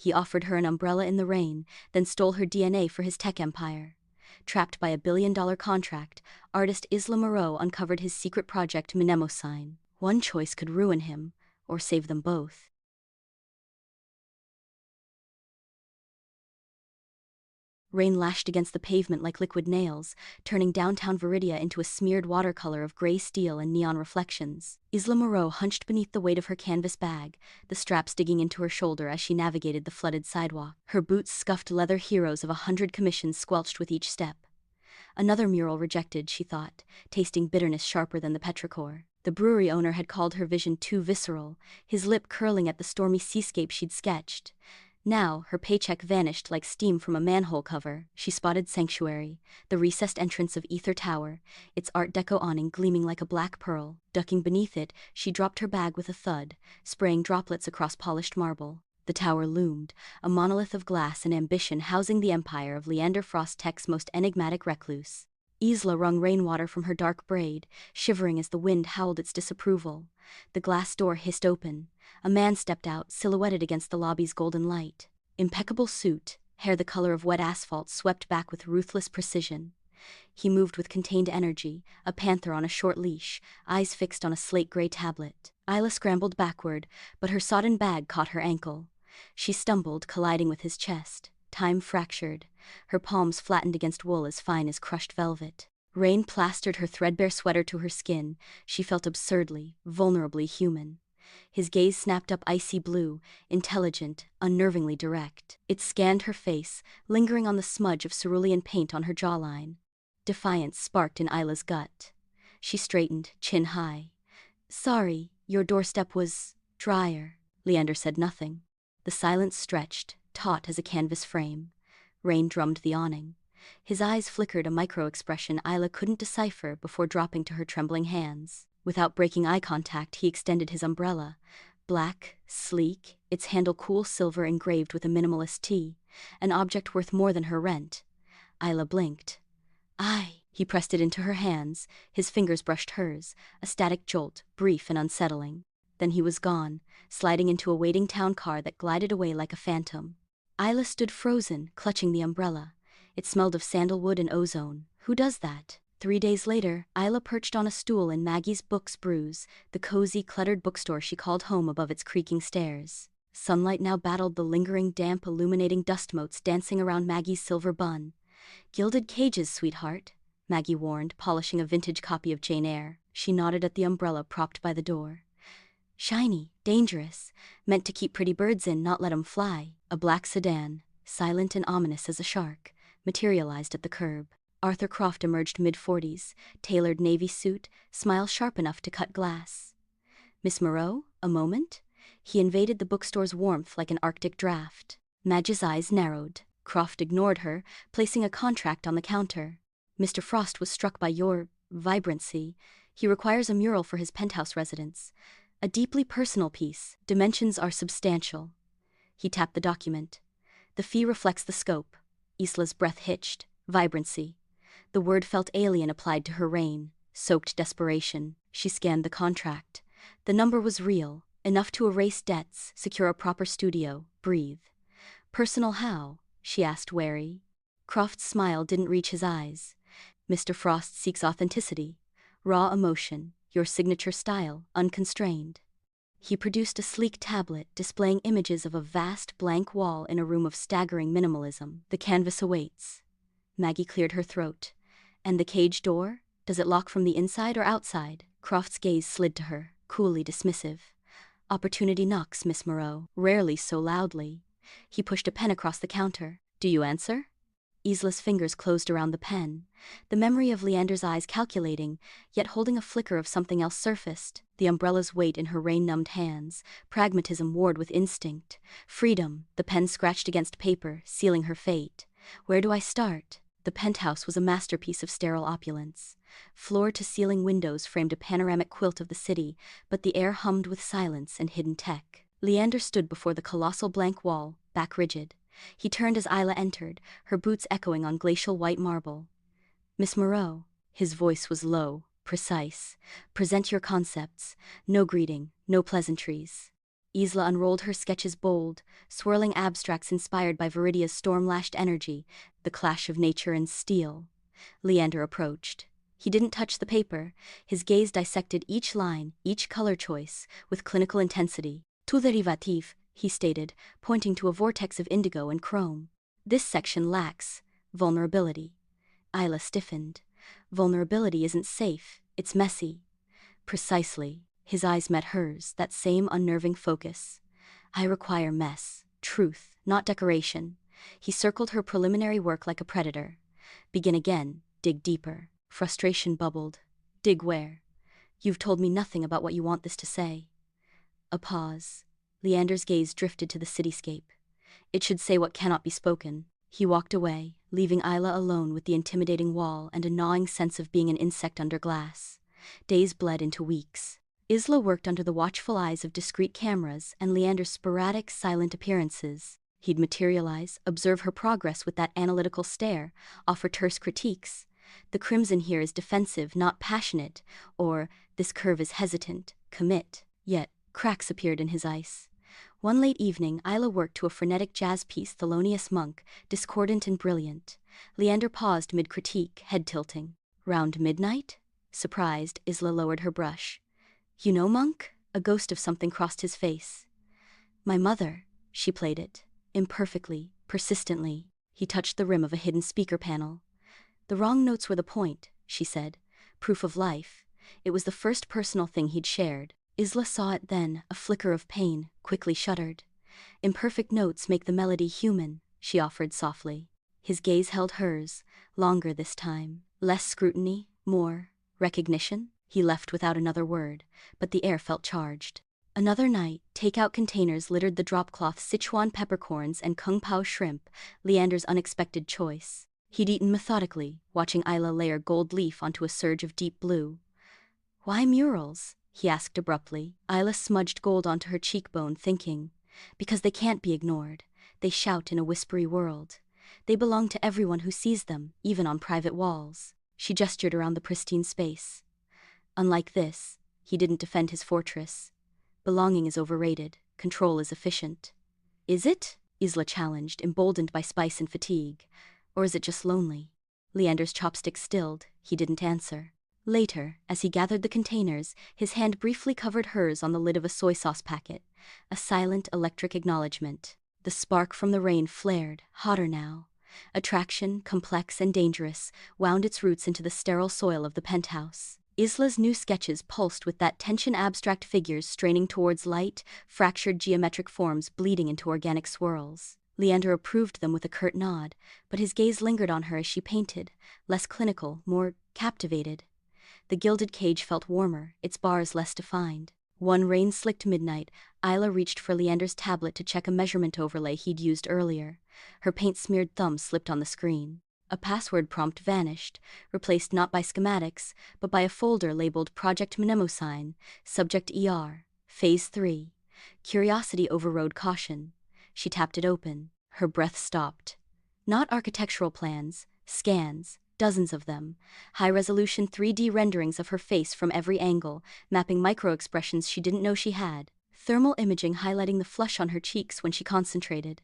He offered her an umbrella in the rain, then stole her DNA for his tech empire. Trapped by a billion-dollar contract, artist Isla Moreau uncovered his secret project Mnemosyne. One choice could ruin him, or save them both. Rain lashed against the pavement like liquid nails, turning downtown Viridia into a smeared watercolor of gray steel and neon reflections. Isla Moreau hunched beneath the weight of her canvas bag, the straps digging into her shoulder as she navigated the flooded sidewalk. Her boots scuffed leather heroes of 100 commissions squelched with each step. Another mural rejected, she thought, tasting bitterness sharper than the petrichor. The brewery owner had called her vision too visceral, his lip curling at the stormy seascape she'd sketched. Now, her paycheck vanished like steam from a manhole cover. She spotted Sanctuary, the recessed entrance of Ether Tower, its Art Deco awning gleaming like a black pearl. Ducking beneath it, she dropped her bag with a thud, spraying droplets across polished marble. The tower loomed, a monolith of glass and ambition housing the empire of Leander Frost, Tech's most enigmatic recluse. Isla wrung rainwater from her dark braid, shivering as the wind howled its disapproval. The glass door hissed open. A man stepped out, silhouetted against the lobby's golden light. Impeccable suit, hair the color of wet asphalt swept back with ruthless precision. He moved with contained energy, a panther on a short leash, eyes fixed on a slate-gray tablet. Isla scrambled backward, but her sodden bag caught her ankle. She stumbled, colliding with his chest. Time fractured, her palms flattened against wool as fine as crushed velvet. Rain plastered her threadbare sweater to her skin. She felt absurdly, vulnerably human. His gaze snapped up icy blue, intelligent, unnervingly direct. It scanned her face, lingering on the smudge of cerulean paint on her jawline. Defiance sparked in Isla's gut. She straightened, chin high. "Sorry, your doorstep was drier." Leander said nothing. The silence stretched, taut as a canvas frame. Rain drummed the awning. His eyes flickered a micro-expression Isla couldn't decipher before dropping to her trembling hands. Without breaking eye contact, he extended his umbrella. Black, sleek, its handle cool silver engraved with a minimalist T, an object worth more than her rent. Isla blinked. He pressed it into her hands, his fingers brushed hers, a static jolt, brief and unsettling. Then he was gone, sliding into a waiting town car that glided away like a phantom. Isla stood frozen, clutching the umbrella. It smelled of sandalwood and ozone. Who does that? 3 days later, Isla perched on a stool in Maggie's Books Brews, the cozy, cluttered bookstore she called home above its creaking stairs. Sunlight now battled the lingering damp, illuminating dust motes dancing around Maggie's silver bun. "Gilded cages, sweetheart," Maggie warned, polishing a vintage copy of Jane Eyre. She nodded at the umbrella propped by the door. "Shiny, dangerous, meant to keep pretty birds in, not let 'em fly." A black sedan, silent and ominous as a shark, materialized at the curb. Arthur Croft emerged mid-40s, tailored navy suit, smile sharp enough to cut glass. "Miss Moreau, a moment?" He invaded the bookstore's warmth like an Arctic draft. Madge's eyes narrowed. Croft ignored her, placing a contract on the counter. "Mr. Frost was struck by your vibrancy. He requires a mural for his penthouse residence. A deeply personal piece. Dimensions are substantial." He tapped the document. "The fee reflects the scope." Isla's breath hitched. Vibrancy. The word felt alien applied to her rain-soaked desperation. She scanned the contract. The number was real, enough to erase debts, secure a proper studio, breathe. "Personal how?" she asked, wary. Croft's smile didn't reach his eyes. "Mr. Frost seeks authenticity. Raw emotion, your signature style, unconstrained." He produced a sleek tablet displaying images of a vast blank wall in a room of staggering minimalism. "The canvas awaits." Maggie cleared her throat. "And the cage door? Does it lock from the inside or outside?" Croft's gaze slid to her, coolly dismissive. "Opportunity knocks, Miss Moreau, rarely so loudly." He pushed a pen across the counter. "Do you answer?" Isla's fingers closed around the pen. The memory of Leander's eyes calculating, yet holding a flicker of something else surfaced. The umbrella's weight in her rain-numbed hands. Pragmatism warred with instinct. Freedom, the pen scratched against paper, sealing her fate. "Where do I start?" The penthouse was a masterpiece of sterile opulence. Floor-to-ceiling windows framed a panoramic quilt of the city, but the air hummed with silence and hidden tech. Leander stood before the colossal blank wall, back rigid. He turned as Isla entered, her boots echoing on glacial white marble. "Miss Moreau." His voice was low, precise. "Present your concepts. No greeting, no pleasantries." Isla unrolled her sketches bold, swirling abstracts inspired by Viridia's storm-lashed energy, the clash of nature and steel. Leander approached. He didn't touch the paper. His gaze dissected each line, each color choice, with clinical intensity. Tout dérivatif, he stated, pointing to a vortex of indigo and chrome. This section lacks vulnerability. Isla stiffened. Vulnerability isn't safe, it's messy. Precisely. His eyes met hers, that same unnerving focus. I require mess, truth, not decoration. He circled her preliminary work like a predator. Begin again, dig deeper. Frustration bubbled. Dig where? You've told me nothing about what you want this to say. A pause. Leander's gaze drifted to the cityscape. It should say what cannot be spoken. He walked away, leaving Isla alone with the intimidating wall and a gnawing sense of being an insect under glass. Days bled into weeks. Isla worked under the watchful eyes of discreet cameras and Leander's sporadic, silent appearances. He'd materialize, observe her progress with that analytical stare, offer terse critiques. The crimson here is defensive, not passionate, or this curve is hesitant, commit. Yet, cracks appeared in his ice. One late evening, Isla worked to a frenetic jazz piece, Thelonious Monk, discordant and brilliant. Leander paused mid-critique, head tilting. Round midnight? Surprised, Isla lowered her brush. You know Monk? A ghost of something crossed his face. My mother. She played it. Imperfectly, persistently. He touched the rim of a hidden speaker panel. The wrong notes were the point, she said. Proof of life. It was the first personal thing he'd shared. Isla saw it then, a flicker of pain, quickly shuddered. Imperfect notes make the melody human, she offered softly. His gaze held hers, longer this time. Less scrutiny, more recognition. He left without another word, but the air felt charged. Another night, takeout containers littered the dropcloth Sichuan peppercorns and kung pao shrimp, Leander's unexpected choice. He'd eaten methodically, watching Isla layer gold leaf onto a surge of deep blue. Why murals? He asked abruptly. Isla smudged gold onto her cheekbone, thinking. Because they can't be ignored. They shout in a whispery world. They belong to everyone who sees them, even on private walls. She gestured around the pristine space. Unlike this, he didn't defend his fortress. Belonging is overrated, control is efficient. Is it? Isla challenged, emboldened by spice and fatigue. Or is it just lonely? Leander's chopstick stilled, he didn't answer. Later, as he gathered the containers, his hand briefly covered hers on the lid of a soy sauce packet, a silent electric acknowledgement. The spark from the rain flared, hotter now. Attraction, complex and dangerous, wound its roots into the sterile soil of the penthouse. Isla's new sketches pulsed with that tension, abstract figures straining towards light, fractured geometric forms bleeding into organic swirls. Leander approved them with a curt nod, but his gaze lingered on her as she painted, less clinical, more captivated. The gilded cage felt warmer, its bars less defined. One rain-slicked midnight, Isla reached for Leander's tablet to check a measurement overlay he'd used earlier. Her paint-smeared thumb slipped on the screen. A password prompt vanished, replaced not by schematics, but by a folder labeled Project Mnemosyne, Subject ER, Phase 3. Curiosity overrode caution. She tapped it open. Her breath stopped. Not architectural plans, scans, dozens of them. High-resolution 3D renderings of her face from every angle, mapping micro-expressions she didn't know she had. Thermal imaging highlighting the flush on her cheeks when she concentrated.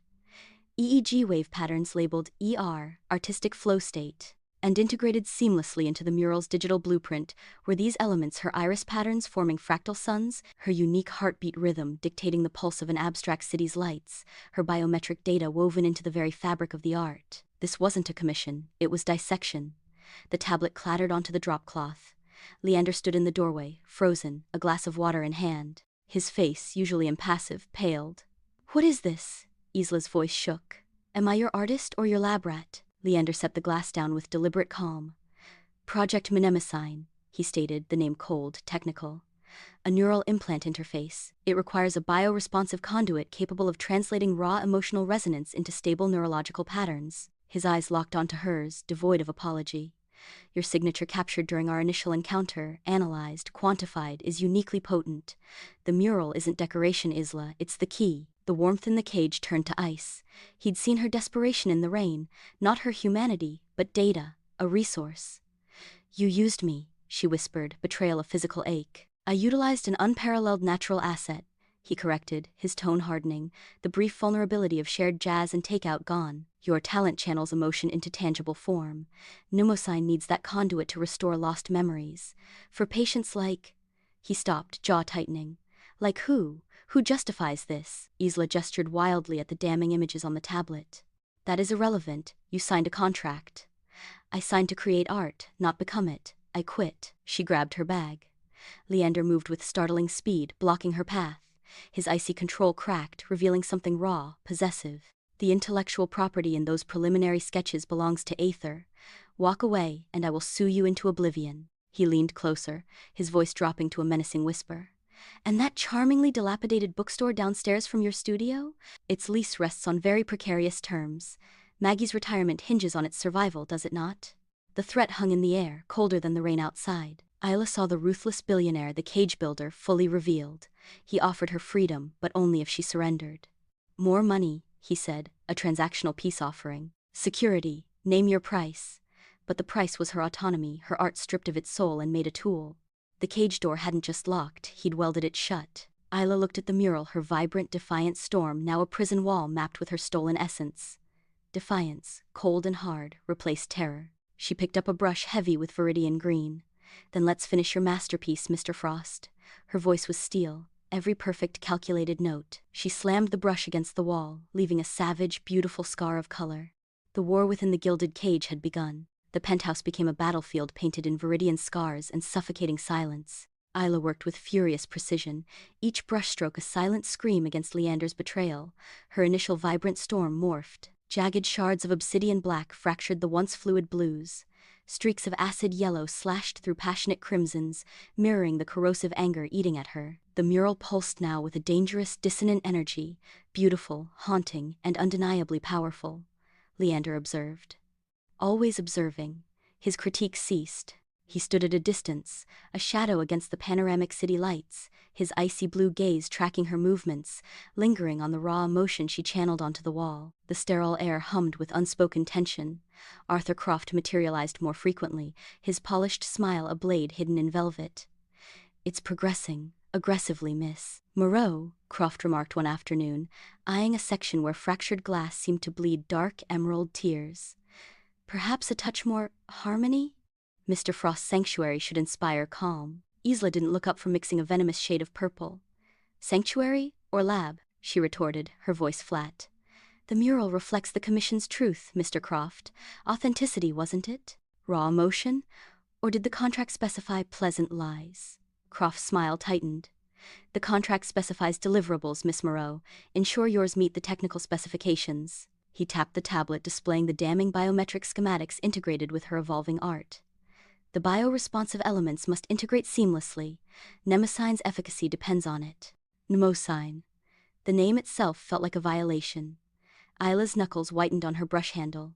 EEG wave patterns labeled ER, Artistic Flow State. And integrated seamlessly into the mural's digital blueprint were these elements: her iris patterns forming fractal suns, her unique heartbeat rhythm dictating the pulse of an abstract city's lights, her biometric data woven into the very fabric of the art. This wasn't a commission, it was dissection. The tablet clattered onto the dropcloth. Leander stood in the doorway, frozen, a glass of water in hand. His face, usually impassive, paled. What is this? Isla's voice shook. Am I your artist or your lab rat? Leander set the glass down with deliberate calm. Project Mnemosyne, he stated, the name cold, technical. A neural implant interface. It requires a bioresponsive conduit capable of translating raw emotional resonance into stable neurological patterns. His eyes locked onto hers, devoid of apology. Your signature captured during our initial encounter, analyzed, quantified, is uniquely potent. The mural isn't decoration, Isla, it's the key. The warmth in the cage turned to ice. He'd seen her desperation in the rain, not her humanity, but data, a resource. You used me, she whispered, betrayal a physical ache. I utilized an unparalleled natural asset, he corrected, his tone hardening, the brief vulnerability of shared jazz and takeout gone. Your talent channels emotion into tangible form. Mnemosyne needs that conduit to restore lost memories. For patients like... He stopped, jaw tightening. Like who? Who justifies this? Isla gestured wildly at the damning images on the tablet. That is irrelevant. You signed a contract. I signed to create art, not become it. I quit. She grabbed her bag. Leander moved with startling speed, blocking her path. His icy control cracked, revealing something raw, possessive. The intellectual property in those preliminary sketches belongs to Aether. Walk away, and I will sue you into oblivion. He leaned closer, his voice dropping to a menacing whisper. And that charmingly dilapidated bookstore downstairs from your studio? Its lease rests on very precarious terms. Maggie's retirement hinges on its survival, does it not? The threat hung in the air, colder than the rain outside. Isla saw the ruthless billionaire, the cage builder, fully revealed. He offered her freedom, but only if she surrendered. More money, he said, a transactional peace offering. Security, name your price. But the price was her autonomy, her art stripped of its soul and made a tool. The cage door hadn't just locked, he'd welded it shut. Isla looked at the mural, her vibrant, defiant storm, now a prison wall mapped with her stolen essence. Defiance, cold and hard, replaced terror. She picked up a brush heavy with viridian green. Then let's finish your masterpiece, Mr. Frost. Her voice was steel, every perfect calculated note. She slammed the brush against the wall, leaving a savage, beautiful scar of color. The war within the gilded cage had begun. The penthouse became a battlefield painted in viridian scars and suffocating silence. Isla worked with furious precision, each brushstroke a silent scream against Leander's betrayal. Her initial vibrant storm morphed. Jagged shards of obsidian black fractured the once fluid blues. Streaks of acid yellow slashed through passionate crimsons, mirroring the corrosive anger eating at her. The mural pulsed now with a dangerous, dissonant energy, beautiful, haunting, and undeniably powerful. Leander observed. Always observing, his critique ceased. He stood at a distance, a shadow against the panoramic city lights, his icy blue gaze tracking her movements, lingering on the raw emotion she channeled onto the wall. The sterile air hummed with unspoken tension. Arthur Croft materialized more frequently, his polished smile a blade hidden in velvet. It's progressing, aggressively, Miss Moreau, Croft remarked one afternoon, eyeing a section where fractured glass seemed to bleed dark emerald tears. Perhaps a touch more harmony? Mr. Frost's sanctuary should inspire calm. Isla didn't look up from mixing a venomous shade of purple. Sanctuary or lab? She retorted, her voice flat. The mural reflects the commission's truth, Mr. Croft. Authenticity, wasn't it? Raw emotion? Or did the contract specify pleasant lies? Croft's smile tightened. The contract specifies deliverables, Miss Moreau. Ensure yours meet the technical specifications. He tapped the tablet, displaying the damning biometric schematics integrated with her evolving art. The bioresponsive elements must integrate seamlessly. Mnemosyne's efficacy depends on it. Mnemosyne. The name itself felt like a violation. Isla's knuckles whitened on her brush handle.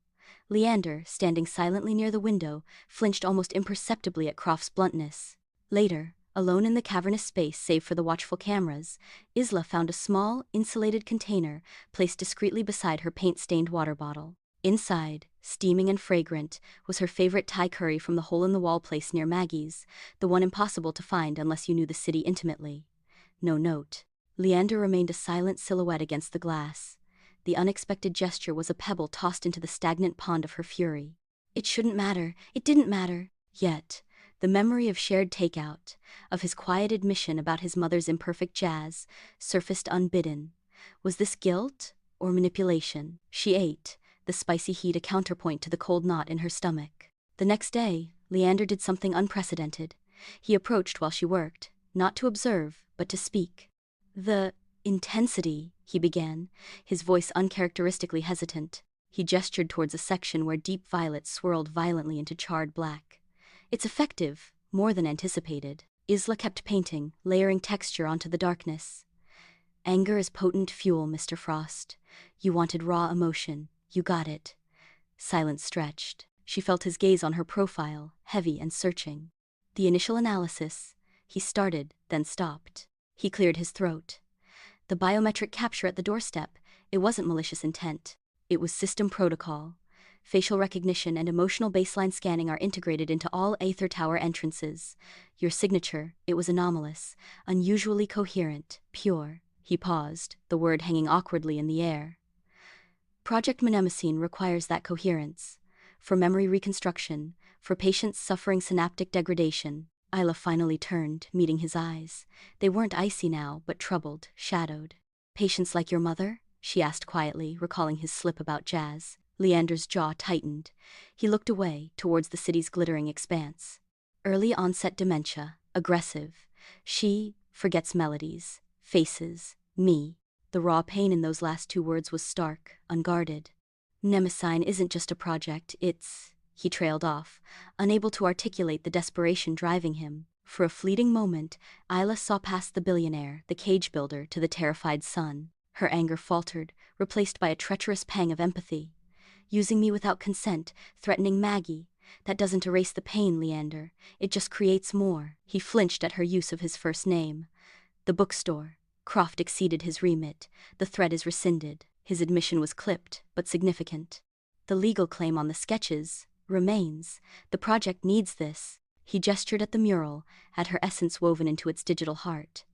Leander, standing silently near the window, flinched almost imperceptibly at Croft's bluntness. Later, alone in the cavernous space save for the watchful cameras, Isla found a small, insulated container placed discreetly beside her paint-stained water bottle. Inside, steaming and fragrant, was her favorite Thai curry from the hole-in-the-wall place near Maggie's, the one impossible to find unless you knew the city intimately. No note. Leander remained a silent silhouette against the glass. The unexpected gesture was a pebble tossed into the stagnant pond of her fury. It shouldn't matter. It didn't matter. Yet, the memory of shared takeout, of his quiet admission about his mother's imperfect jazz, surfaced unbidden. Was this guilt or manipulation? She ate, the spicy heat a counterpoint to the cold knot in her stomach. The next day, Leander did something unprecedented. He approached while she worked, not to observe, but to speak. The intensity, he began, his voice uncharacteristically hesitant. He gestured towards a section where deep violets swirled violently into charred black. It's effective, more than anticipated. Isla kept painting, layering texture onto the darkness. Anger is potent fuel, Mr. Frost. You wanted raw emotion. You got it. Silence stretched. She felt his gaze on her profile, heavy and searching. The initial analysis. He started, then stopped. He cleared his throat. The biometric capture at the doorstep, it wasn't malicious intent. It was system protocol. Facial recognition and emotional baseline scanning are integrated into all Aether Tower entrances. Your signature, it was anomalous, unusually coherent, pure. He paused, the word hanging awkwardly in the air. Project Mnemosyne requires that coherence. For memory reconstruction, for patients suffering synaptic degradation. Isla finally turned, meeting his eyes. They weren't icy now, but troubled, shadowed. Patients like your mother? She asked quietly, recalling his slip about jazz. Leander's jaw tightened. He looked away, towards the city's glittering expanse. Early onset dementia, aggressive. She forgets melodies, faces, me. The raw pain in those last two words was stark, unguarded. Mnemosyne isn't just a project, it's... He trailed off, unable to articulate the desperation driving him. For a fleeting moment, Isla saw past the billionaire, the cage builder, to the terrified son. Her anger faltered, replaced by a treacherous pang of empathy. Using me without consent, threatening Maggie. That doesn't erase the pain, Leander. It just creates more. He flinched at her use of his first name. The bookstore. Croft exceeded his remit. The threat is rescinded. His admission was clipped, but significant. The legal claim on the sketches remains. The project needs this. He gestured at the mural, at her essence woven into its digital heart.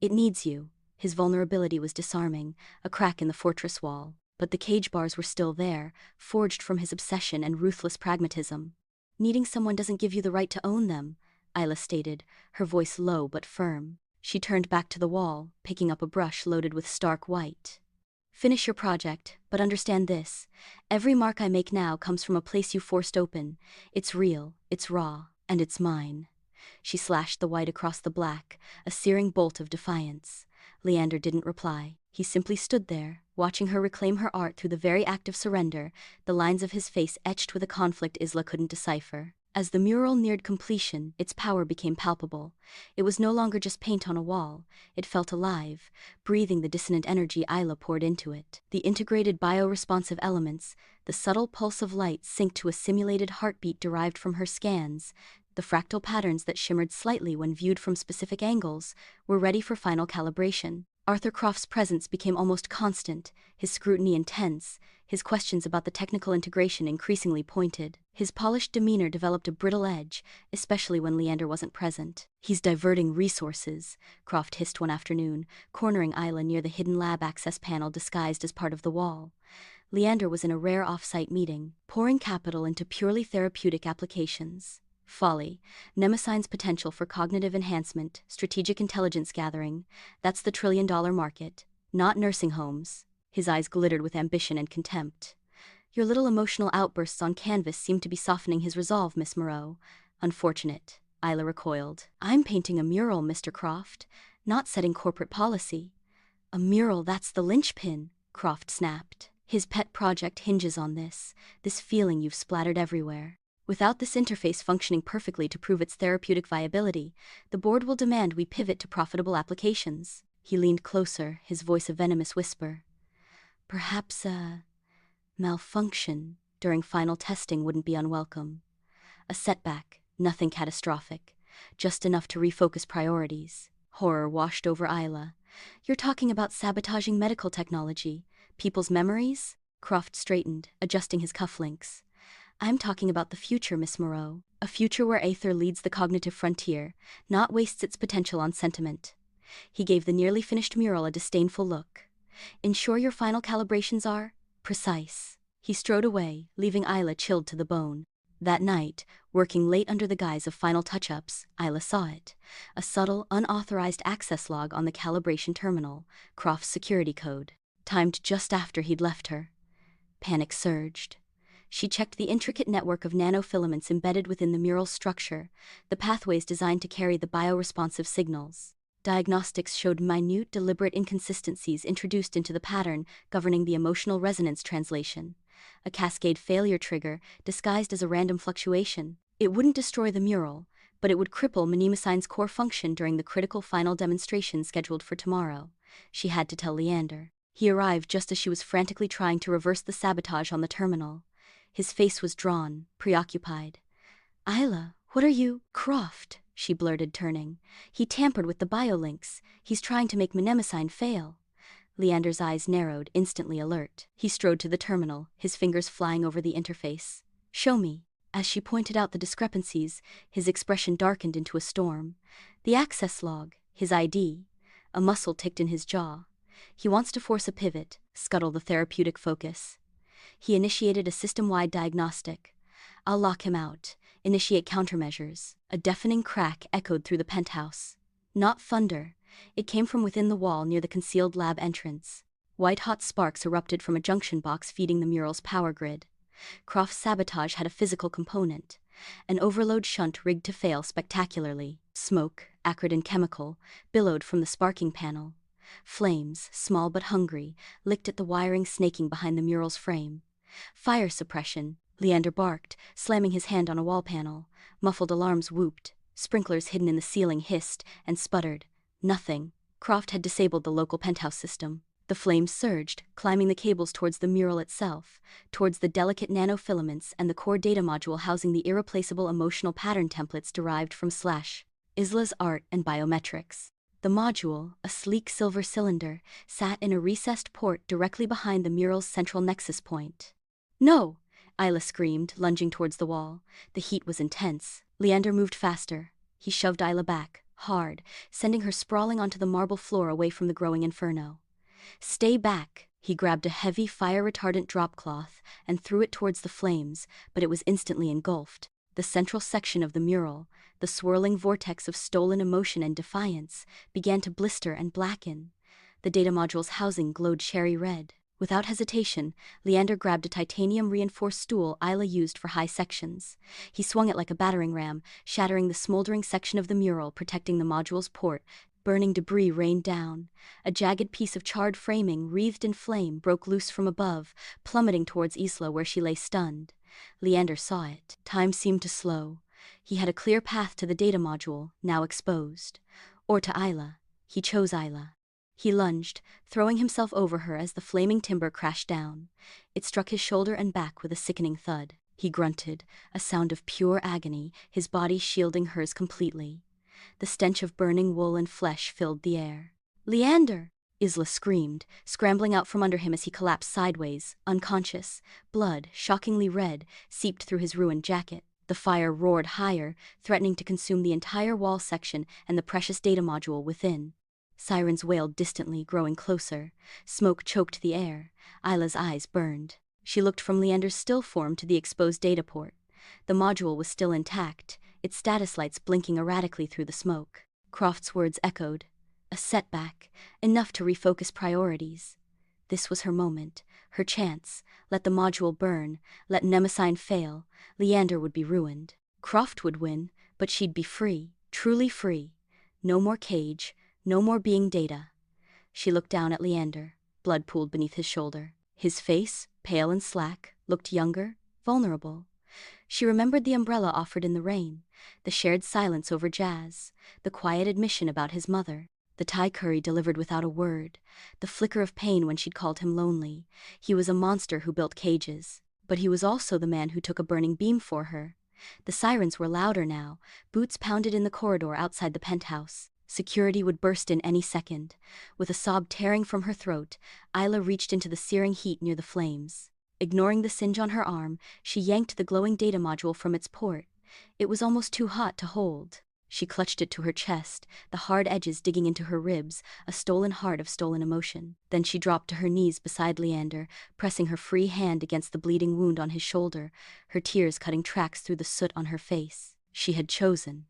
It needs you. His vulnerability was disarming, a crack in the fortress wall. But the cage bars were still there, forged from his obsession and ruthless pragmatism. Needing someone doesn't give you the right to own them, Isla stated, her voice low but firm. She turned back to the wall, picking up a brush loaded with stark white. Finish your project, but understand this. Every mark I make now comes from a place you forced open. It's real, it's raw, and it's mine. She slashed the white across the black, a searing bolt of defiance. Leander didn't reply. He simply stood there, watching her reclaim her art through the very act of surrender, the lines of his face etched with a conflict Isla couldn't decipher. As the mural neared completion, its power became palpable. It was no longer just paint on a wall. It felt alive, breathing the dissonant energy Isla poured into it. The integrated bioresponsive elements, the subtle pulse of light synced to a simulated heartbeat derived from her scans, the fractal patterns that shimmered slightly when viewed from specific angles, were ready for final calibration. Arthur Croft's presence became almost constant, his scrutiny intense, his questions about the technical integration increasingly pointed. His polished demeanor developed a brittle edge, especially when Leander wasn't present. He's diverting resources, Croft hissed one afternoon, cornering Isla near the hidden lab access panel disguised as part of the wall. Leander was in a rare off-site meeting, pouring capital into purely therapeutic applications. Folly. Mnemosyne's potential for cognitive enhancement, strategic intelligence gathering, that's the trillion-dollar market, not nursing homes. His eyes glittered with ambition and contempt. Your little emotional outbursts on canvas seem to be softening his resolve, Miss Moreau. Unfortunate. Isla recoiled. I'm painting a mural, Mr. Croft, not setting corporate policy. A mural, that's the linchpin, Croft snapped. His pet project hinges on this feeling you've splattered everywhere. Without this interface functioning perfectly to prove its therapeutic viability, the board will demand we pivot to profitable applications. He leaned closer, his voice a venomous whisper. Perhaps a malfunction during final testing wouldn't be unwelcome. A setback, nothing catastrophic, just enough to refocus priorities. Horror washed over Isla. You're talking about sabotaging medical technology, people's memories? Croft straightened, adjusting his cufflinks. I'm talking about the future, Miss Moreau. A future where Aether leads the cognitive frontier, not wastes its potential on sentiment. He gave the nearly finished mural a disdainful look. Ensure your final calibrations are precise. He strode away, leaving Isla chilled to the bone. That night, working late under the guise of final touch-ups, Isla saw it. A subtle, unauthorized access log on the calibration terminal, Croft's security code. Timed just after he'd left her. Panic surged. She checked the intricate network of nanofilaments embedded within the mural's structure, the pathways designed to carry the bioresponsive signals. Diagnostics showed minute, deliberate inconsistencies introduced into the pattern governing the emotional resonance translation. A cascade failure trigger, disguised as a random fluctuation. It wouldn't destroy the mural, but it would cripple Mnemosyne's core function during the critical final demonstration scheduled for tomorrow. She had to tell Leander. He arrived just as she was frantically trying to reverse the sabotage on the terminal. His face was drawn, preoccupied. Isla, what are you? Croft, she blurted, turning. He tampered with the biolinks. He's trying to make Mnemosyne fail. Leander's eyes narrowed, instantly alert. He strode to the terminal, his fingers flying over the interface. Show me. As she pointed out the discrepancies, his expression darkened into a storm. The access log, his ID. A muscle ticked in his jaw. He wants to force a pivot, scuttle the therapeutic focus. He initiated a system-wide diagnostic. I'll lock him out. Initiate countermeasures. A deafening crack echoed through the penthouse. Not thunder. It came from within the wall near the concealed lab entrance. White-hot sparks erupted from a junction box feeding the mural's power grid. Croft's sabotage had a physical component. An overload shunt rigged to fail spectacularly. Smoke, acrid and chemical, billowed from the sparking panel. Flames, small but hungry, licked at the wiring snaking behind the mural's frame. Fire suppression, Leander barked, slamming his hand on a wall panel. Muffled alarms whooped. Sprinklers hidden in the ceiling hissed and sputtered. Nothing. Croft had disabled the local penthouse system. The flames surged, climbing the cables towards the mural itself, towards the delicate nanofilaments and the core data module housing the irreplaceable emotional pattern templates derived from Isla's art and biometrics. The module, a sleek silver cylinder, sat in a recessed port directly behind the mural's central nexus point. "No!" Isla screamed, lunging towards the wall. The heat was intense. Leander moved faster. He shoved Isla back, hard, sending her sprawling onto the marble floor away from the growing inferno. "Stay back!" He grabbed a heavy fire-retardant drop cloth and threw it towards the flames, but it was instantly engulfed. The central section of the mural, the swirling vortex of stolen emotion and defiance, began to blister and blacken. The data module's housing glowed cherry red. Without hesitation, Leander grabbed a titanium-reinforced stool Isla used for high sections. He swung it like a battering ram, shattering the smoldering section of the mural protecting the module's port. Burning debris rained down. A jagged piece of charred framing, wreathed in flame, broke loose from above, plummeting towards Isla where she lay stunned. Leander saw it. Time seemed to slow. He had a clear path to the data module, now exposed. Or to Isla. He chose Isla. He lunged, throwing himself over her as the flaming timber crashed down. It struck his shoulder and back with a sickening thud. He grunted, a sound of pure agony, his body shielding hers completely. The stench of burning wool and flesh filled the air. "Leander!" Isla screamed, scrambling out from under him as he collapsed sideways, unconscious. Blood, shockingly red, seeped through his ruined jacket. The fire roared higher, threatening to consume the entire wall section and the precious data module within. Sirens wailed distantly, growing closer. Smoke choked the air. Isla's eyes burned. She looked from Leander's still form to the exposed data port. The module was still intact, its status lights blinking erratically through the smoke. Croft's words echoed. A setback, enough to refocus priorities. This was her moment, her chance. Let the module burn, let Mnemosyne fail. Leander would be ruined. Croft would win, but she'd be free, truly free. No more cage, no more being data. She looked down at Leander. Blood pooled beneath his shoulder. His face, pale and slack, looked younger, vulnerable. She remembered the umbrella offered in the rain, the shared silence over jazz, the quiet admission about his mother, the Thai curry delivered without a word, the flicker of pain when she'd called him lonely. He was a monster who built cages, but he was also the man who took a burning beam for her. The sirens were louder now. Boots pounded in the corridor outside the penthouse. Security would burst in any second. With a sob tearing from her throat, Isla reached into the searing heat near the flames. Ignoring the singe on her arm, she yanked the glowing data module from its port. It was almost too hot to hold. She clutched it to her chest, the hard edges digging into her ribs, a stolen heart of stolen emotion. Then she dropped to her knees beside Leander, pressing her free hand against the bleeding wound on his shoulder, her tears cutting tracks through the soot on her face. She had chosen.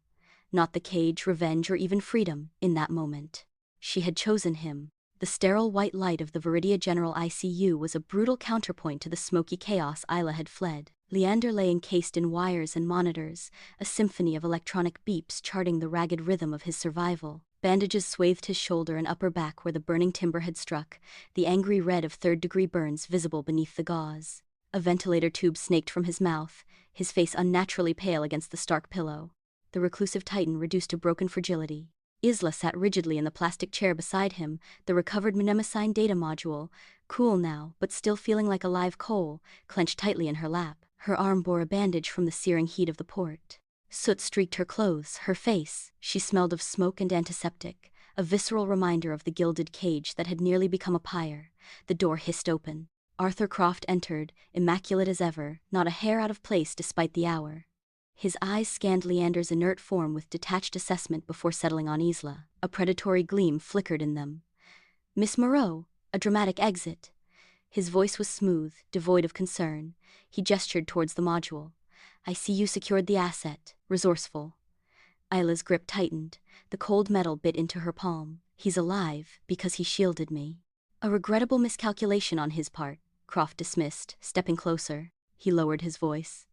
Not the cage, revenge, or even freedom, in that moment. She had chosen him. The sterile white light of the Viridia General ICU was a brutal counterpoint to the smoky chaos Isla had fled. Leander lay encased in wires and monitors, a symphony of electronic beeps charting the ragged rhythm of his survival. Bandages swathed his shoulder and upper back where the burning timber had struck, the angry red of third-degree burns visible beneath the gauze. A ventilator tube snaked from his mouth, his face unnaturally pale against the stark pillow. The reclusive titan reduced to broken fragility. Isla sat rigidly in the plastic chair beside him, the recovered Mnemosyne data module, cool now, but still feeling like a live coal, clenched tightly in her lap. Her arm bore a bandage from the searing heat of the port. Soot streaked her clothes, her face. She smelled of smoke and antiseptic, a visceral reminder of the gilded cage that had nearly become a pyre. The door hissed open. Arthur Croft entered, immaculate as ever, not a hair out of place despite the hour. His eyes scanned Leander's inert form with detached assessment before settling on Isla. A predatory gleam flickered in them. "Miss Moreau, a dramatic exit." His voice was smooth, devoid of concern. He gestured towards the module. "I see you secured the asset. Resourceful." Isla's grip tightened. The cold metal bit into her palm. "He's alive, because he shielded me." A regrettable miscalculation on his part, Croft dismissed, stepping closer. He lowered his voice.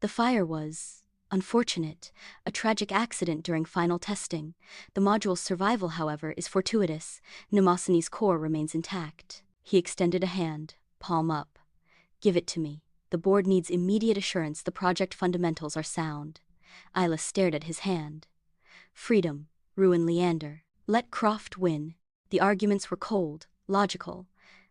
"The fire was unfortunate, a tragic accident during final testing. The module's survival, however, is fortuitous. Mnemosyne's core remains intact." He extended a hand, palm up. "Give it to me. The board needs immediate assurance the project fundamentals are sound." Isla stared at his hand. "Freedom, ruin Leander. Let Croft win." The arguments were cold, logical.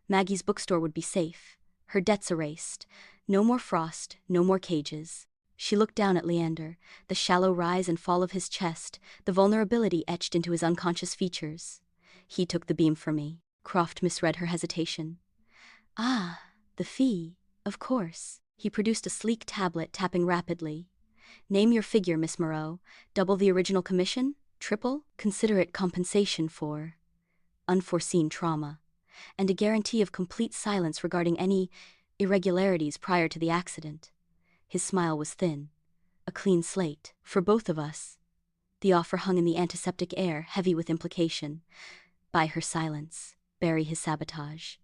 Maggie's bookstore would be safe. Her debts erased. No more Frost, no more cages. She looked down at Leander, the shallow rise and fall of his chest, the vulnerability etched into his unconscious features. "He took the beam for me." Croft misread her hesitation. "Ah, the fee, of course." He produced a sleek tablet, tapping rapidly. "Name your figure, Miss Moreau. Double the original commission? Triple? Consider it compensation for unforeseen trauma, and a guarantee of complete silence regarding any irregularities prior to the accident." His smile was thin. "A clean slate, for both of us." The offer hung in the antiseptic air, heavy with implication. Buy her silence. Bury his sabotage.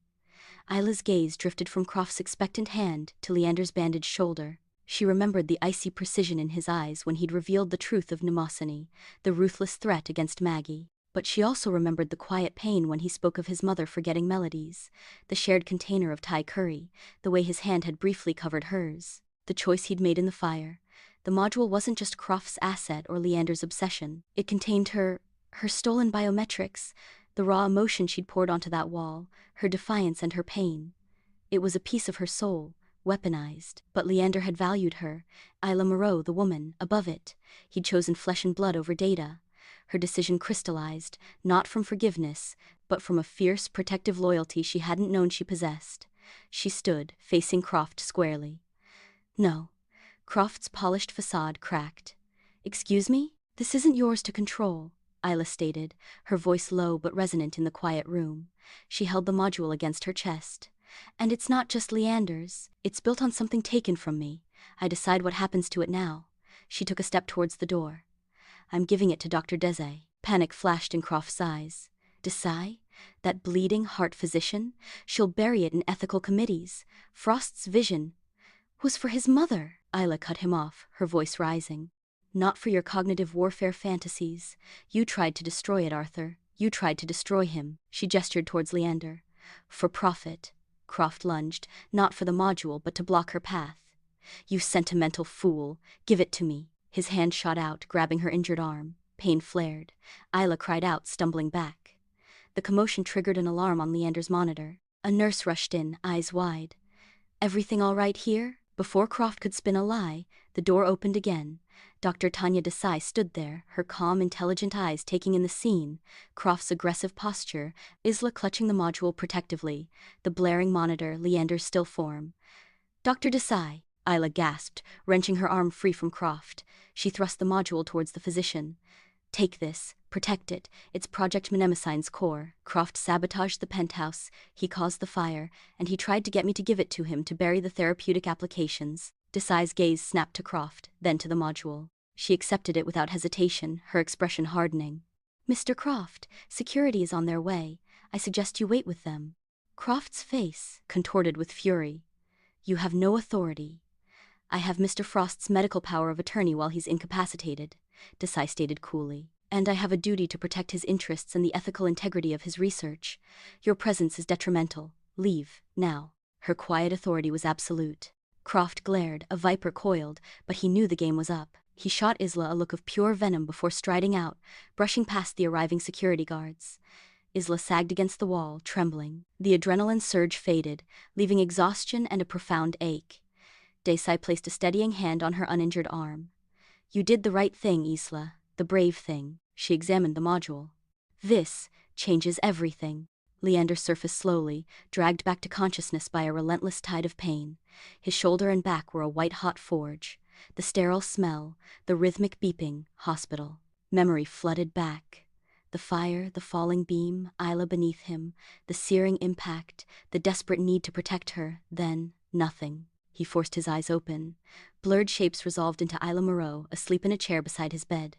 Isla's gaze drifted from Croft's expectant hand to Leander's bandaged shoulder. She remembered the icy precision in his eyes when he'd revealed the truth of Mnemosyne, the ruthless threat against Maggie. But she also remembered the quiet pain when he spoke of his mother forgetting melodies, the shared container of Thai curry, the way his hand had briefly covered hers, the choice he'd made in the fire. The module wasn't just Croft's asset or Leander's obsession. It contained her stolen biometrics, the raw emotion she'd poured onto that wall, her defiance and her pain. It was a piece of her soul, weaponized. But Leander had valued her, Isla Moreau, the woman, above it. He'd chosen flesh and blood over data. Her decision crystallized, not from forgiveness, but from a fierce, protective loyalty she hadn't known she possessed. She stood, facing Croft squarely. "No." Croft's polished facade cracked. "Excuse me? This isn't yours to control," Isla stated, her voice low but resonant in the quiet room. She held the module against her chest. "And it's not just Leander's. It's built on something taken from me. I decide what happens to it now." She took a step towards the door. "I'm giving it to Dr. Desai." Panic flashed in Croft's eyes. "Desai? That bleeding heart physician? She'll bury it in ethical committees. Frost's vision was for his mother." Isla cut him off, her voice rising. "Not for your cognitive warfare fantasies. You tried to destroy it, Arthur. You tried to destroy him." She gestured towards Leander. "For profit." Croft lunged, not for the module, but to block her path. "You sentimental fool. Give it to me." His hand shot out, grabbing her injured arm. Pain flared. Isla cried out, stumbling back. The commotion triggered an alarm on Leander's monitor. A nurse rushed in, eyes wide. "Everything all right here?" Before Croft could spin a lie, the door opened again. Dr. Tanya Desai stood there, her calm, intelligent eyes taking in the scene, Croft's aggressive posture, Isla clutching the module protectively, the blaring monitor, Leander's still form. "Dr. Desai," Isla gasped, wrenching her arm free from Croft. She thrust the module towards the physician. "Take this. Protect it. It's Project Mnemosyne's core. Croft sabotaged the penthouse, he caused the fire, and he tried to get me to give it to him to bury the therapeutic applications." Desai's gaze snapped to Croft, then to the module. She accepted it without hesitation, her expression hardening. "Mr. Croft, security is on their way. I suggest you wait with them." Croft's face contorted with fury. "You have no authority." "I have Mr. Frost's medical power of attorney while he's incapacitated," Desai stated coolly. "And I have a duty to protect his interests and the ethical integrity of his research. Your presence is detrimental. Leave, now." Her quiet authority was absolute. Croft glared, a viper coiled, but he knew the game was up. He shot Isla a look of pure venom before striding out, brushing past the arriving security guards. Isla sagged against the wall, trembling. The adrenaline surge faded, leaving exhaustion and a profound ache. Desai placed a steadying hand on her uninjured arm. "You did the right thing, Isla, the brave thing." She examined the module. "This changes everything." Leander surfaced slowly, dragged back to consciousness by a relentless tide of pain. His shoulder and back were a white-hot forge. The sterile smell, the rhythmic beeping, hospital. Memory flooded back. The fire, the falling beam, Isla beneath him, the searing impact, the desperate need to protect her, then, nothing. He forced his eyes open. Blurred shapes resolved into Isla Moreau, asleep in a chair beside his bed.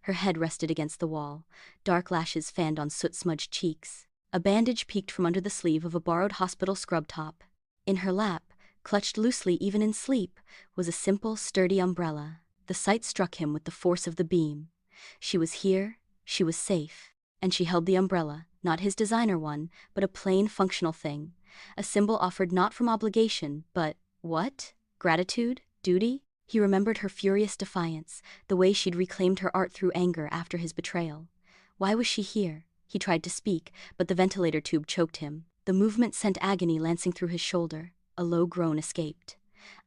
Her head rested against the wall. Dark lashes fanned on soot-smudged cheeks. A bandage peeked from under the sleeve of a borrowed hospital scrub top. In her lap, clutched loosely even in sleep, was a simple, sturdy umbrella. The sight struck him with the force of the beam. She was here, she was safe, and she held the umbrella, not his designer one, but a plain, functional thing. A symbol offered not from obligation, but, what? Gratitude? Duty? He remembered her furious defiance, the way she'd reclaimed her art through anger after his betrayal. Why was she here? He tried to speak, but the ventilator tube choked him. The movement sent agony lancing through his shoulder. A low groan escaped.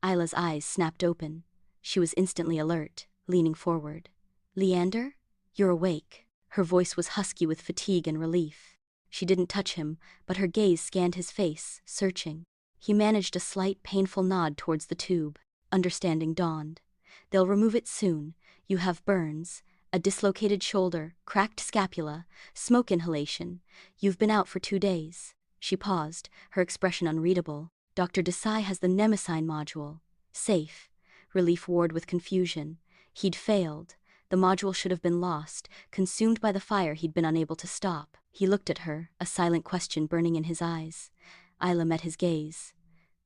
Isla's eyes snapped open. She was instantly alert, leaning forward. "Leander? You're awake." Her voice was husky with fatigue and relief. She didn't touch him, but her gaze scanned his face, searching. He managed a slight, painful nod towards the tube. Understanding dawned. "They'll remove it soon. You have burns, a dislocated shoulder, cracked scapula, smoke inhalation. You've been out for 2 days." She paused, her expression unreadable. Dr. Desai has the Nemesine module. Safe. Relief warred with confusion. He'd failed. The module should have been lost, consumed by the fire he'd been unable to stop. He looked at her, a silent question burning in his eyes. Isla met his gaze.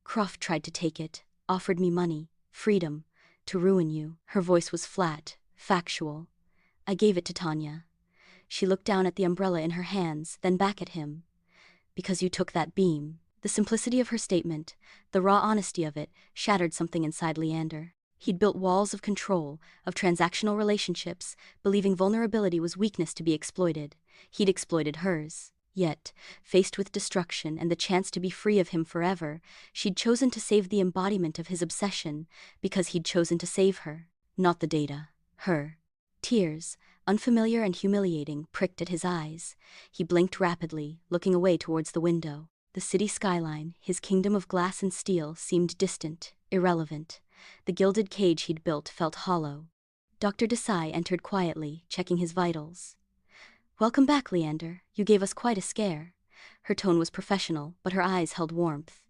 "Croft tried to take it, offered me money, freedom, to ruin you." Her voice was flat, factual. "I gave it to Tanya." She looked down at the umbrella in her hands, then back at him. "Because you took that beam." The simplicity of her statement, the raw honesty of it, shattered something inside Leander. He'd built walls of control, of transactional relationships, believing vulnerability was weakness to be exploited. He'd exploited hers. Yet, faced with destruction and the chance to be free of him forever, she'd chosen to save the embodiment of his obsession, because he'd chosen to save her. Not the data. Her. Tears, unfamiliar and humiliating, pricked at his eyes. He blinked rapidly, looking away towards the window. The city skyline, his kingdom of glass and steel, seemed distant, irrelevant. The gilded cage he'd built felt hollow. Dr. Desai entered quietly, checking his vitals. "Welcome back, Leander. You gave us quite a scare." Her tone was professional, but her eyes held warmth.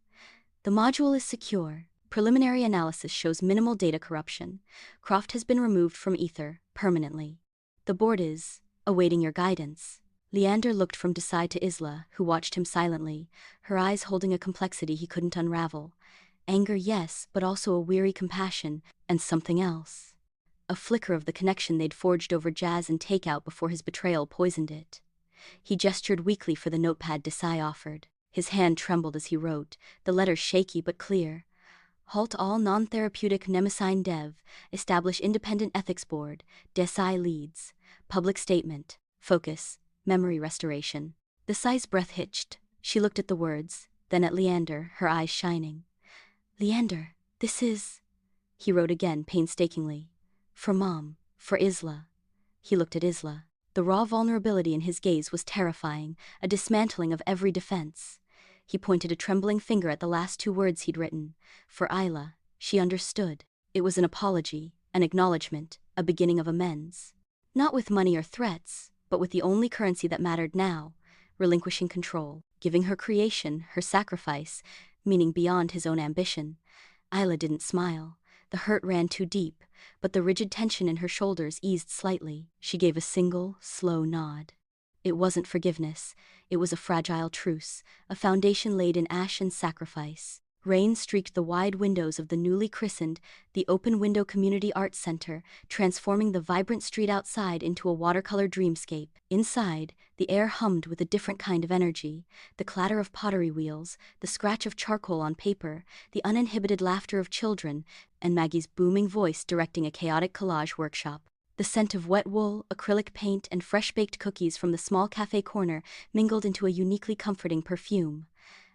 "The module is secure. Preliminary analysis shows minimal data corruption. Croft has been removed from Ether, permanently. The board is awaiting your guidance." Leander looked from Desai to Isla, who watched him silently, her eyes holding a complexity he couldn't unravel. Anger, yes, but also a weary compassion, and something else. A flicker of the connection they'd forged over jazz and takeout before his betrayal poisoned it. He gestured weakly for the notepad Desai offered. His hand trembled as he wrote, the letters shaky but clear. "Halt all non-therapeutic Nemesine Dev. Establish independent ethics board. Desai leads. Public statement. Focus. Memory restoration." Desai's breath hitched. She looked at the words, then at Leander, her eyes shining. "Leander, this is..." He wrote again, painstakingly. "For Mom, for Isla." He looked at Isla. The raw vulnerability in his gaze was terrifying, a dismantling of every defense. He pointed a trembling finger at the last 2 words he'd written. For Isla, she understood. It was an apology, an acknowledgement, a beginning of amends. Not with money or threats, but with the only currency that mattered now, relinquishing control, giving her creation, her sacrifice, meaning beyond his own ambition. Isla didn't smile. The hurt ran too deep, but the rigid tension in her shoulders eased slightly. She gave a single, slow nod. It wasn't forgiveness. It was a fragile truce, a foundation laid in ash and sacrifice. Rain streaked the wide windows of the newly christened, the Open Window Community Arts Center, transforming the vibrant street outside into a watercolor dreamscape. Inside, the air hummed with a different kind of energy, the clatter of pottery wheels, the scratch of charcoal on paper, the uninhibited laughter of children, and Maggie's booming voice directing a chaotic collage workshop. The scent of wet wool, acrylic paint, and fresh-baked cookies from the small cafe corner mingled into a uniquely comforting perfume.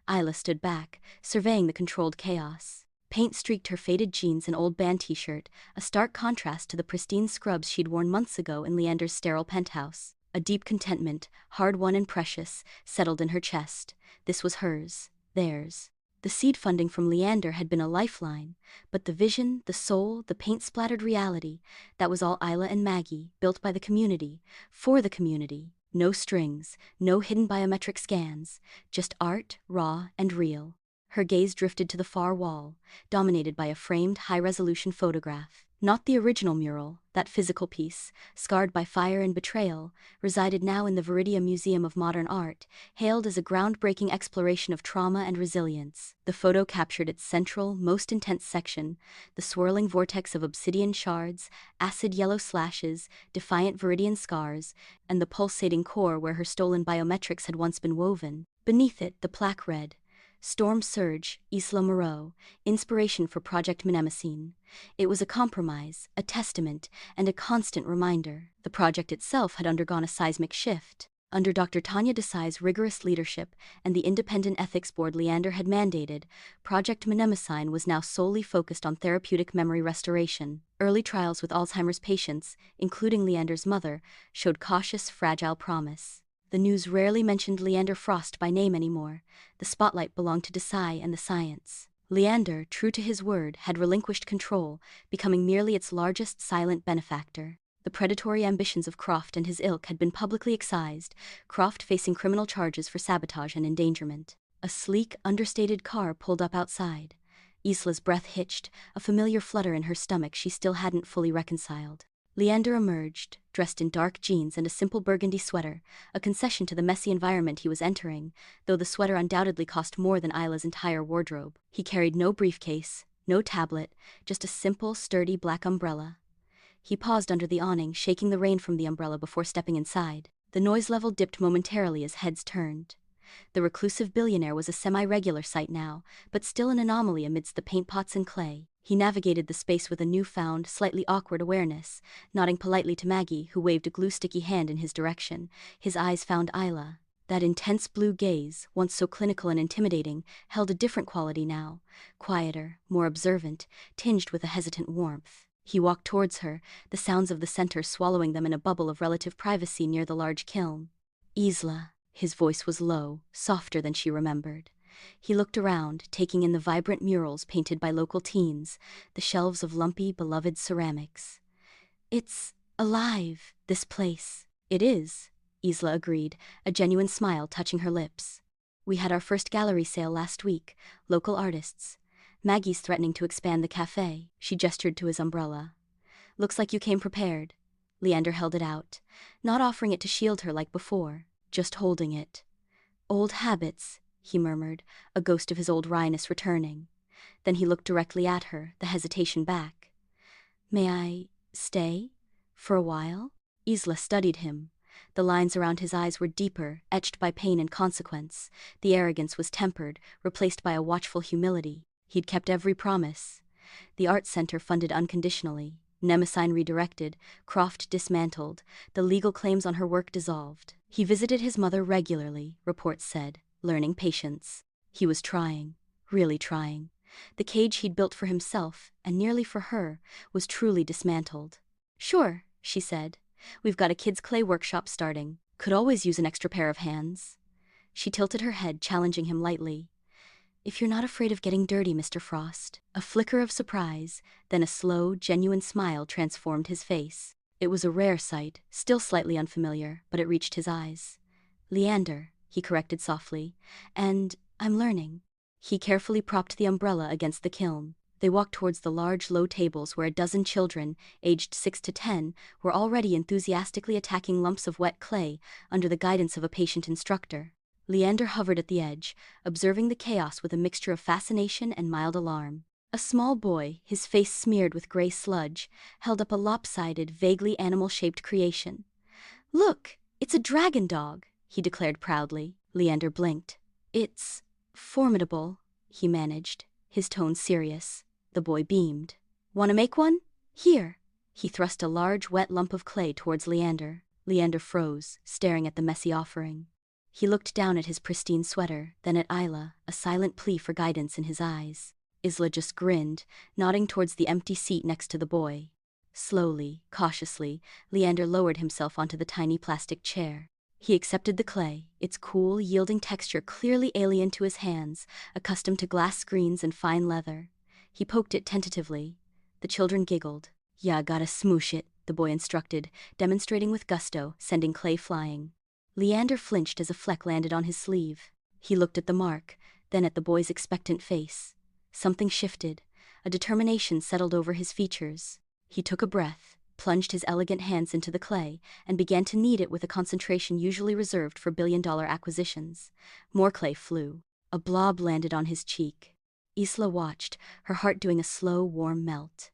Isla stood back, surveying the controlled chaos. Paint streaked her faded jeans and old band t-shirt, a stark contrast to the pristine scrubs she'd worn months ago in Leander's sterile penthouse. A deep contentment, hard-won and precious, settled in her chest. This was hers, theirs. The seed funding from Leander had been a lifeline, but the vision, the soul, the paint-splattered reality, that was all Isla and Maggie, built by the community, for the community. No strings, no hidden biometric scans, just art, raw and real. Her gaze drifted to the far wall, dominated by a framed, high-resolution photograph. Not the original mural, that physical piece, scarred by fire and betrayal, resided now in the Viridia Museum of Modern Art, hailed as a groundbreaking exploration of trauma and resilience. The photo captured its central, most intense section, the swirling vortex of obsidian shards, acid yellow slashes, defiant Viridian scars, and the pulsating core where her stolen biometrics had once been woven. Beneath it, the plaque read, Storm Surge, Isla Moreau, Inspiration for Project Mnemosyne. It was a compromise, a testament, and a constant reminder. The project itself had undergone a seismic shift. Under Dr. Tanya Desai's rigorous leadership and the independent ethics board Leander had mandated, Project Mnemosyne was now solely focused on therapeutic memory restoration. Early trials with Alzheimer's patients, including Leander's mother, showed cautious, fragile promise. The news rarely mentioned Leander Frost by name anymore. The spotlight belonged to Desai and the science. Leander, true to his word, had relinquished control, becoming merely its largest silent benefactor. The predatory ambitions of Croft and his ilk had been publicly excised, Croft facing criminal charges for sabotage and endangerment. A sleek, understated car pulled up outside. Isla's breath hitched, a familiar flutter in her stomach she still hadn't fully reconciled. Leander emerged, dressed in dark jeans and a simple burgundy sweater, a concession to the messy environment he was entering, though the sweater undoubtedly cost more than Isla's entire wardrobe. He carried no briefcase, no tablet, just a simple, sturdy black umbrella. He paused under the awning, shaking the rain from the umbrella before stepping inside. The noise level dipped momentarily as heads turned. The reclusive Billionaire was a semi-regular sight now, but still an anomaly amidst the paint pots and clay. He navigated the space with a newfound, slightly awkward awareness, nodding politely to Maggie, who waved a glue-sticky hand in his direction. His eyes found Isla. That intense blue gaze, once so clinical and intimidating, held a different quality now, quieter, more observant, tinged with a hesitant warmth. He walked towards her, the sounds of the center swallowing them in a bubble of relative privacy near the large kiln. Isla. His voice was low, softer than she remembered. He looked around, taking in the vibrant murals painted by local teens, the shelves of lumpy, beloved ceramics. It's alive, this place. It is, Isla agreed, a genuine smile touching her lips. We had our first gallery sale last week, local artists. Maggie's threatening to expand the cafe. She gestured to his umbrella. Looks like you came prepared. Leander held it out, not offering it to shield her like before, just holding it. Old habits, he murmured, a ghost of his old wryness returning. Then he looked directly at her, the hesitation back. May I stay? For a while? Isla studied him. The lines around his eyes were deeper, etched by pain and consequence. The arrogance was tempered, replaced by a watchful humility. He'd kept every promise. The art center funded unconditionally. Mnemosyne redirected, Croft dismantled, the legal claims on her work dissolved. He visited his mother regularly, reports said, learning patience. He was trying, really trying. The cage he'd built for himself, and nearly for her, was truly dismantled. Sure, she said. We've got a kids' clay workshop starting. Could always use an extra pair of hands. She tilted her head, challenging him lightly. If you're not afraid of getting dirty, Mr. Frost. A flicker of surprise, then a slow, genuine smile transformed his face. It was a rare sight, still slightly unfamiliar, but it reached his eyes. Leander, he corrected softly, and I'm learning. He carefully propped the umbrella against the kiln. They walked towards the large, low tables where a dozen children, aged 6 to 10, were already enthusiastically attacking lumps of wet clay under the guidance of a patient instructor. Leander hovered at the edge, observing the chaos with a mixture of fascination and mild alarm. A small boy, his face smeared with gray sludge, held up a lopsided, vaguely animal-shaped creation. Look, it's a dragon dog, he declared proudly. Leander blinked. It's formidable, he managed, his tone serious. The boy beamed. Want to make one? Here. He thrust a large, wet lump of clay towards Leander. Leander froze, staring at the messy offering. He looked down at his pristine sweater, then at Isla, a silent plea for guidance in his eyes. Isla just grinned, nodding towards the empty seat next to the boy. Slowly, cautiously, Leander lowered himself onto the tiny plastic chair. He accepted the clay, its cool, yielding texture clearly alien to his hands, accustomed to glass screens and fine leather. He poked it tentatively. The children giggled. "Yeah, gotta smoosh it," the boy instructed, demonstrating with gusto, sending clay flying. Leander flinched as a fleck landed on his sleeve. He looked at the mark, then at the boy's expectant face. Something shifted. A determination settled over his features. He took a breath, plunged his elegant hands into the clay, and began to knead it with a concentration usually reserved for billion-dollar acquisitions. More clay flew. A blob landed on his cheek. Isla watched, her heart doing a slow, warm melt.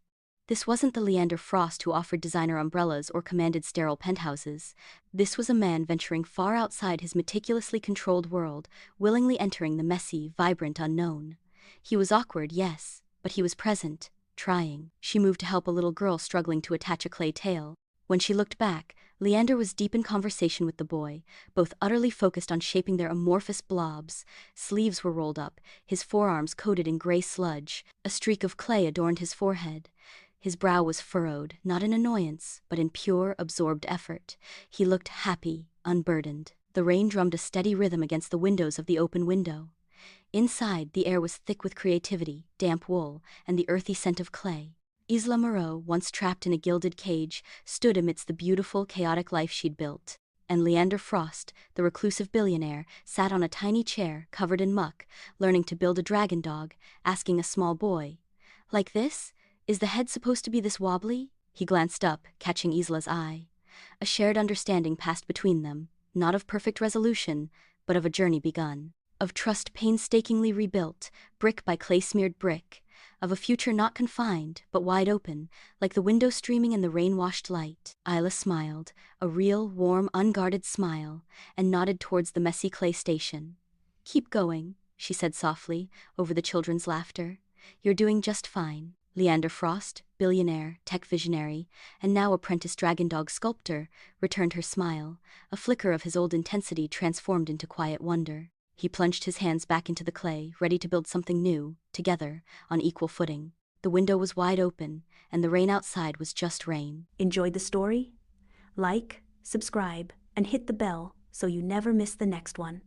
This wasn't the Leander Frost who offered designer umbrellas or commanded sterile penthouses. This was a man venturing far outside his meticulously controlled world, willingly entering the messy, vibrant unknown. He was awkward, yes, but he was present, trying. She moved to help a little girl struggling to attach a clay tail. When she looked back, Leander was deep in conversation with the boy, both utterly focused on shaping their amorphous blobs. Sleeves were rolled up, his forearms coated in gray sludge. A streak of clay adorned his forehead. His brow was furrowed, not in annoyance, but in pure, absorbed effort. He looked happy, unburdened. The rain drummed a steady rhythm against the windows of the open window. Inside, the air was thick with creativity, damp wool, and the earthy scent of clay. Isla Moreau, once trapped in a gilded cage, stood amidst the beautiful, chaotic life she'd built. And Leander Frost, the reclusive billionaire, sat on a tiny chair, covered in muck, learning to build a dragon dog, asking a small boy, "Like this? Is the head supposed to be this wobbly?" He glanced up, catching Isla's eye. A shared understanding passed between them, not of perfect resolution, but of a journey begun. Of trust painstakingly rebuilt, brick by clay-smeared brick. Of a future not confined, but wide open, like the window streaming in the rain-washed light. Isla smiled, a real, warm, unguarded smile, and nodded towards the messy clay station. "Keep going," she said softly, over the children's laughter. "You're doing just fine." Leander Frost, billionaire, tech visionary, and now apprentice dragon dog sculptor, returned her smile, a flicker of his old intensity transformed into quiet wonder. He plunged his hands back into the clay, ready to build something new, together, on equal footing. The window was wide open, and the rain outside was just rain. Enjoyed the story? Like, subscribe, and hit the bell so you never miss the next one.